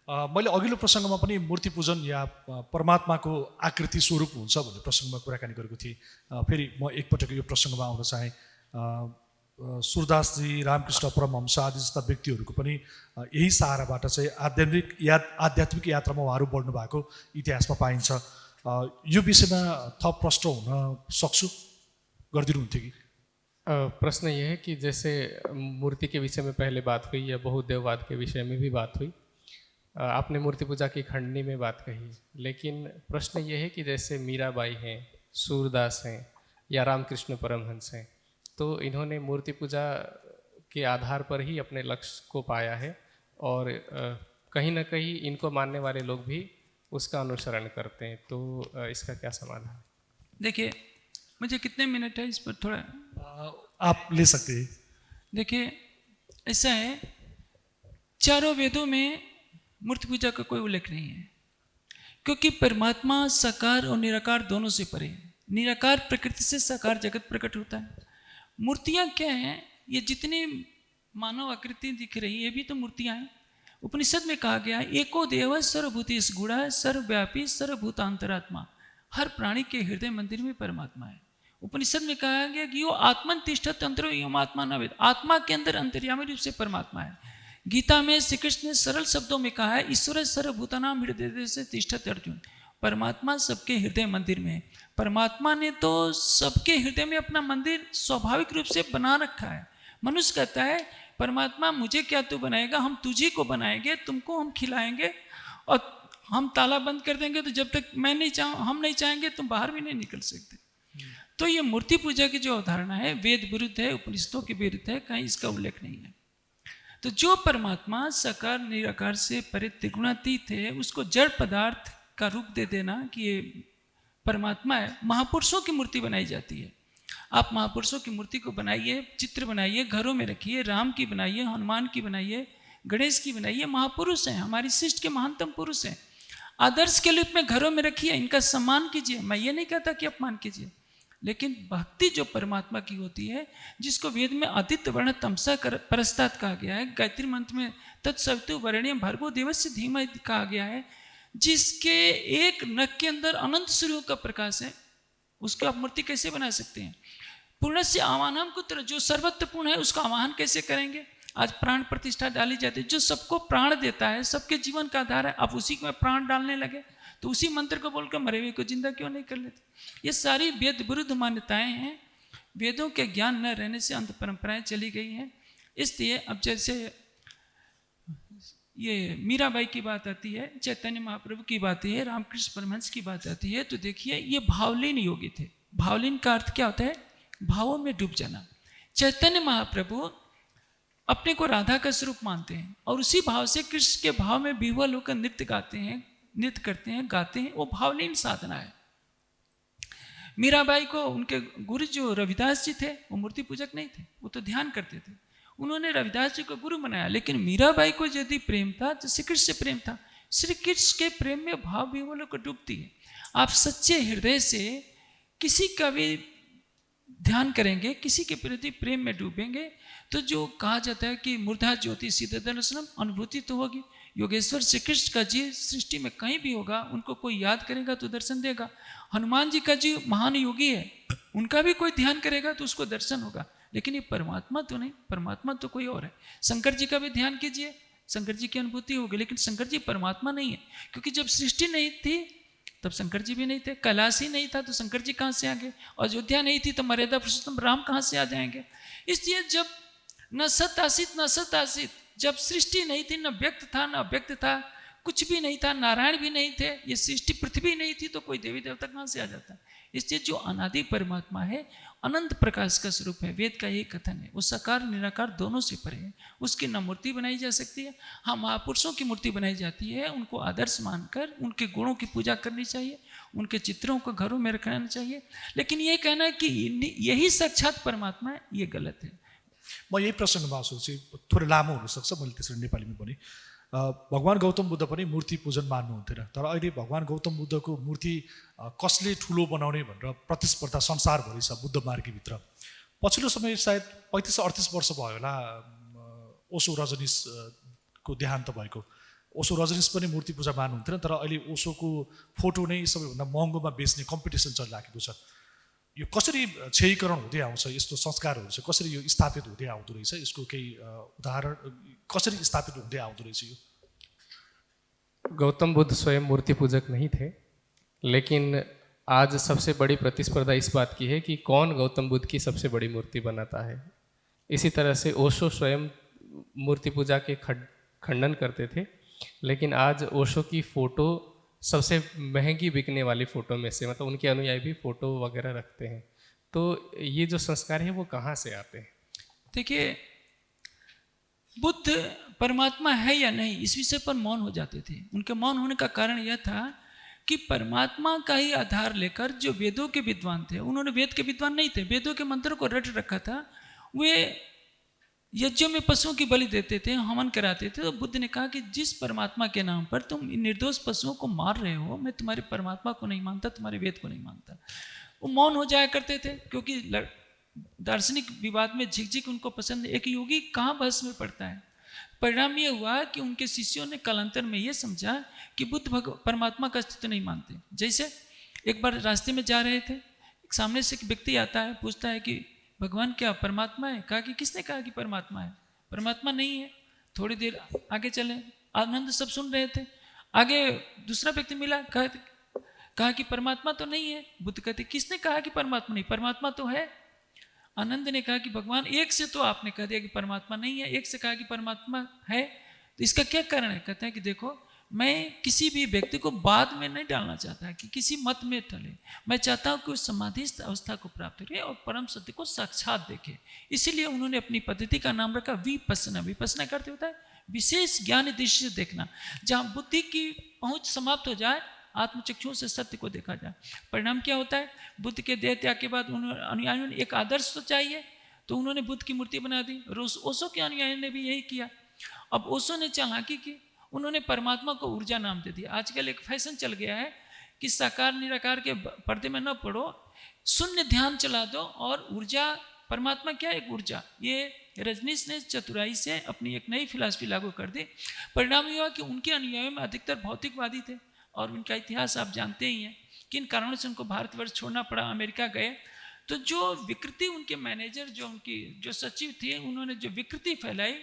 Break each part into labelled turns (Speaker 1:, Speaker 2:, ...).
Speaker 1: मैले अघिल्लो प्रसङ्गमा पनि मूर्ति पूजन या परमात्माको आकृति स्वरूप हुन्छ भन्ने प्रसङ्गमा कुराकानी गरेको थिएँ। फेरि म एकपटक यो प्रसङ्गमा आउन चाहेँ। सुरदासजी, रामकृष्ण परमहंस आदि जस्ता व्यक्तिहरूको पनि यही सहाराबाट चाहिँ आध्यात्मिक यात्रामा उहाँहरू बढ्नु भएको इतिहासमा पाइन्छ। यो विषयमा थप प्रश्न हुन सक्छु, गरिदिनुहुन्थ्यो कि?
Speaker 2: प्रश्न ये है कि जैसे मूर्ति के विषय में पहले बात हुई या बहुदेववाद के विषय में भी बात हुई, आपने मूर्ति पूजा की खंडनी में बात कही, लेकिन प्रश्न ये है कि जैसे मीराबाई हैं, सूरदास हैं या रामकृष्ण परमहंस हैं, तो इन्होंने मूर्ति पूजा के आधार पर ही अपने लक्ष्य को पाया है और कहीं ना कहीं इनको मानने वाले लोग भी उसका अनुसरण करते हैं। तो इसका क्या समाधान?
Speaker 3: देखिए, मुझे कितने मिनट है इस पर थोड़ा
Speaker 1: आप ले सकते हैं।
Speaker 3: देखिए, ऐसा है, चारों वेदों में मूर्ति पूजा का कोई उल्लेख नहीं है, क्योंकि परमात्मा साकार और निराकार दोनों से परे है। निराकार प्रकृति से साकार जगत प्रकट होता है। मूर्तियाँ क्या हैं? ये जितनी मानव आकृति दिख रही है, ये भी तो मूर्तियाँ हैं। उपनिषद में कहा गया है, एको देव सर्वभूतेषु गूढ़ः सर्वव्यापी सर्वभूतांतरात्मा। हर प्राणी के हृदय मंदिर में परमात्मा है। उपनिषद में कहा गया कि यो आत्मन तिष्ठत अंतरो यम आत्मा न वेद। आत्मा के अंदर अंतर्यामी रूप से परमात्मा है। गीता में श्री कृष्ण ने सरल शब्दों में कहा है, ईश्वर सर्वभूतानां हृदय से तिष्ठत अर्जुन। परमात्मा सबके हृदय मंदिर में है। परमात्मा ने तो सबके हृदय में अपना मंदिर स्वाभाविक रूप से बना रखा है। मनुष्य कहता है, परमात्मा मुझे क्या तू बनाएगा, हम तुझे को बनाएंगे, तुमको हम खिलाएंगे और हम ताला बंद कर देंगे, तो जब तक हम नहीं चाहेंगे तुम बाहर भी नहीं निकल सकते। तो ये मूर्ति पूजा की जो अवधारणा है वेद विरुद्ध है, उपनिषदों के विरुद्ध है, कहीं इसका उल्लेख नहीं है। तो जो परमात्मा साकार निराकार से परे त्रिगुणातीत है, उसको जड़ पदार्थ का रूप दे देना कि ये परमात्मा है। महापुरुषों की मूर्ति बनाई जाती है। आप महापुरुषों की मूर्ति को बनाइए, चित्र बनाइए, घरों में रखिए, राम की बनाइए, हनुमान की बनाइए, गणेश की बनाइए। महापुरुष हैं, हमारी सृष्टि के महानतम पुरुष हैं। आदर्श के रूप में घरों में रखिए, इनका सम्मान कीजिए। मैं ये नहीं कहता कि अपमान कीजिए, लेकिन भक्ति जो परमात्मा की होती है, जिसको वेद में आदित्य वर्ण तमसा परस्तात् कहा गया है, गायत्री मंत्र में तत्सवितु वरेण्यं भर्गो देवस्य धीमहि कहा गया है, जिसके एक नख के अंदर अनंत सूर्यों का प्रकाश है, उसकी आप मूर्ति कैसे बना सकते हैं? पूर्णस्य आवाहनम कुत्र, जो सर्वत्र पूर्ण है उसका आवाहन कैसे करेंगे? आज प्राण प्रतिष्ठा डाली जाती है। जो सबको प्राण देता है, सबके जीवन का आधार है, आप उसी में प्राण डालने लगे, तो उसी मंत्र को बोलकर मरे हुए को जिंदा क्यों नहीं कर लेते? ये सारी वेद विरुद्ध मान्यताएं हैं। वेदों के ज्ञान न रहने से अंत परंपराएं चली गई हैं। इसलिए अब जैसे ये मीराबाई की बात आती है, चैतन्य महाप्रभु की बात है, रामकृष्ण परमहंस की बात आती है, तो देखिए ये भावलीन योगी थे। भावलीन का अर्थ क्या होता है? भावों में डूब जाना। चैतन्य महाप्रभु अपने को राधा का स्वरूप मानते हैं और उसी भाव से कृष्ण के भाव में विह्वल होकर नृत्य गाते हैं, नृत्य करते हैं, गाते हैं। वो भावलीन साधना है। मीराबाई को उनके गुरु जो रविदास जी थे, वो मूर्ति पूजक नहीं थे, वो तो ध्यान करते थे। उन्होंने रविदास जी को गुरु बनाया, लेकिन मीराबाई को यदि प्रेम था तो श्री कृष्ण से प्रेम था। श्री कृष्ण के प्रेम में भाव विह्वल को डूबती है। आप सच्चे हृदय से किसी का भी ध्यान करेंगे, किसी के प्रति प्रेम में डूबेंगे, तो जो कहा जाता है कि मूर्धा ज्योति सीधे दर्शनम, अनुभूति तो होगी। योगेश्वर श्री कृष्ण का जी सृष्टि में कहीं भी होगा, उनको कोई याद करेगा तो दर्शन देगा। हनुमान जी का जी महान योगी है, उनका भी कोई ध्यान करेगा तो उसको दर्शन होगा। लेकिन ये परमात्मा तो नहीं, परमात्मा तो कोई और है। शंकर जी का भी ध्यान कीजिए, शंकर जी की अनुभूति होगी, लेकिन शंकर जी परमात्मा नहीं है, क्योंकि जब सृष्टि नहीं थी तब शंकर जी भी नहीं थे। कैलाश ही नहीं था तो शंकर जी कहाँ से आ गए? अयोध्या नहीं थी तो मर्यादा पुरुषोत्तम राम कहाँ से आ जाएंगे? इसलिए जब न सत आसित न सत आसित, जब सृष्टि नहीं थी, न व्यक्त था न अव्यक्त था, कुछ भी नहीं था, नारायण भी नहीं थे, ये सृष्टि पृथ्वी नहीं थी, तो कोई देवी देवता कहाँ से आ जाता? इसलिए जो अनादि परमात्मा है, अनंत प्रकाश का स्वरूप है, वेद का यही कथन है। वो साकार निराकार दोनों से परे है। उसकी न मूर्ति बनाई जा सकती है। हाँ, महापुरुषों की मूर्ति बनाई जाती है, उनको आदर्श मानकर उनके गुणों की पूजा करनी चाहिए, उनके चित्रों को घरों में रखना चाहिए। लेकिन ये कहना है कि यही साक्षात परमात्मा है, ये गलत है।
Speaker 1: म यही प्रसङ्गमा आउँछु चाहिँ थोरै लामो हुनसक्छ, मैले त्यसरी नेपालीमा पनि। भगवान गौतम बुद्ध पनि मूर्ति पूजन मान्नुहुन्थेन, तर अहिले भगवान गौतम बुद्धको मूर्ति कसले ठुलो बनाउने भनेर प्रतिस्पर्धा संसारभरि छ बुद्ध मार्गीभित्र। पछिल्लो समय सायद 35-38 वर्ष भयो होला ओशो रजनीशको देहान्त भएको। ओशो रजनीश पनि मूर्ति पूजा मान्नुहुन्थेन, तर अहिले ओशोको फोटो नै सबैभन्दा महँगोमा बेच्ने कम्पिटिसन चलिराखेको छ। यो कसरी क्षयीकरण हुँदै आउँछ, यस्तो संस्कारहरू चाहिँ कसरी यो स्थापित हुँदै आउँदो रहेछ, यसको केही उदाहरण कसरी स्थापित हुँदै आउँदो रहेछ यो?
Speaker 2: गौतम बुद्ध स्वयं मूर्ति पूजक नहीं थे, लेकिन आज सबसे बड़ी प्रतिस्पर्धा इस बात की है कि कौन गौतम बुद्ध की सबसे बड़ी मूर्ति बनाता है। इसी तरह से ओशो स्वयं मूर्ति पूजा के खंडन करते थे, लेकिन आज ओशो की फ़ोटो सबसे महंगी बिकने वाली फ़ोटो में से, मतलब उनके अनुयायी भी फ़ोटो वगैरह रखते हैं। तो ये जो संस्कार है वो कहाँ से आते हैं?
Speaker 3: देखिए, बुद्ध परमात्मा है या नहीं इस विषय पर मौन हो जाते थे। उनके मौन होने का कारण यह था कि परमात्मा का ही आधार लेकर जो वेदों के विद्वान थे, उन्होंने वेद के विद्वान नहीं थे, वेदों के मंत्रों को रट रखा था, वे यज्ञों में पशुओं की बलि देते थे, हवन कराते थे। तो बुद्ध ने कहा कि जिस परमात्मा के नाम पर तुम इन निर्दोष पशुओं को मार रहे हो, मैं तुम्हारे परमात्मा को नहीं मानता, तुम्हारे वेद को नहीं मानता। वो मौन हो जाया करते थे, क्योंकि दार्शनिक विवाद में झिकझिक उनको पसंद। एक योगी कहाँ बहस में पड़ता है। परिणाम ये हुआ कि उनके शिष्यों ने कालांतर में ये समझा कि बुद्ध परमात्मा का अस्तित्व नहीं मानते। जैसे एक बार रास्ते में जा रहे थे, सामने से एक व्यक्ति आता है, पूछता है कि भगवान क्या परमात्मा है? कहा कि किसने कहा कि परमात्मा है? परमात्मा नहीं है। थोड़ी देर आगे चले, आनंद सब सुन रहे थे। आगे दूसरा व्यक्ति मिला, कहा कि परमात्मा तो नहीं है। बुद्ध कहते किसने कहा कि परमात्मा नहीं? परमात्मा तो है। आनंद ने कहा कि भगवान एक से तो आपने कह दिया कि परमात्मा नहीं है, एक से कहा कि परमात्मा है, तो इसका क्या कारण है? कहते हैं कि देखो, मैं किसी भी व्यक्ति को बाद में नहीं डालना चाहता कि किसी मत में टले। मैं चाहता हूँ कि उस समाधिस्थ अवस्था को प्राप्त करे और परम सत्य को साक्षात देखे। इसीलिए उन्होंने अपनी पद्धति का नाम रखा विपस्सना। विपस्सना करते होता है विशेष ज्ञान दृष्टि से देखना, जहाँ बुद्धि की पहुँच समाप्त हो जाए, आत्मचक्षु से सत्य को देखा जाए। परिणाम क्या होता है? बुद्ध के देह त्याग के बाद उन्होंने अनुयायियों ने एक आदर्श तो चाहिए, तो उन्होंने बुद्ध की मूर्ति बना दी। ओशो के अनुयायियों ने भी यही किया। अब ओशो ने चालाकी की, उन्होंने परमात्मा को ऊर्जा नाम दे दिया। आजकल एक फैशन चल गया है कि साकार निराकार के पर्दे में न पड़ो, शून्य ध्यान चला दो और ऊर्जा, परमात्मा क्या? एक ऊर्जा। ये रजनीश ने चतुराई से अपनी एक नई फिलॉसफी लागू कर दी। परिणाम यह हुआ कि उनके अनुयायियों में अधिकतर भौतिकवादी थे, और उनका इतिहास आप जानते ही हैं, किन कारणों से उनको भारतवर्ष छोड़ना पड़ा, अमेरिका गए। तो जो विकृति उनके मैनेजर, जो उनकी जो सचिव थे, उन्होंने जो विकृति फैलाई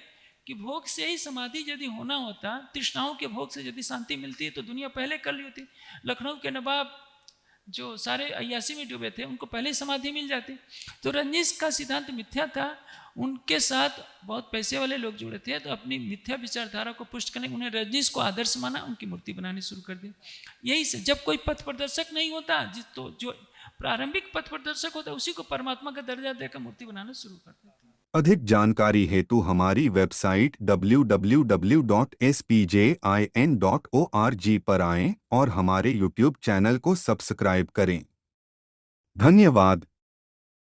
Speaker 3: कि भोग से ही समाधि यदि होना होता, तृष्णाओं के भोग से यदि शांति मिलती है तो दुनिया पहले कर ली होती। लखनऊ के नवाब जो सारे अय्यासी में डूबे थे, उनको पहले समाधि मिल जाती। तो रजनीश का सिद्धांत मिथ्या था, उनके साथ बहुत पैसे वाले लोग जुड़े थे, तो अपनी मिथ्या विचारधारा को पुष्ट करने उन्हें रजनीश को आदर्श माना, उनकी मूर्ति बनानी शुरू कर दी। यही से जब कोई पथ प्रदर्शक नहीं होता, तो जो प्रारंभिक पथ प्रदर्शक होता है उसी को परमात्मा का दर्जा देकर मूर्ति बनाना शुरू कर देते हैं।
Speaker 4: अधिक जानकारी हेतु हमारी वेबसाइट www.spjin.org पर आएं और हमारे YouTube चैनल को सब्सक्राइब करें। धन्यवाद।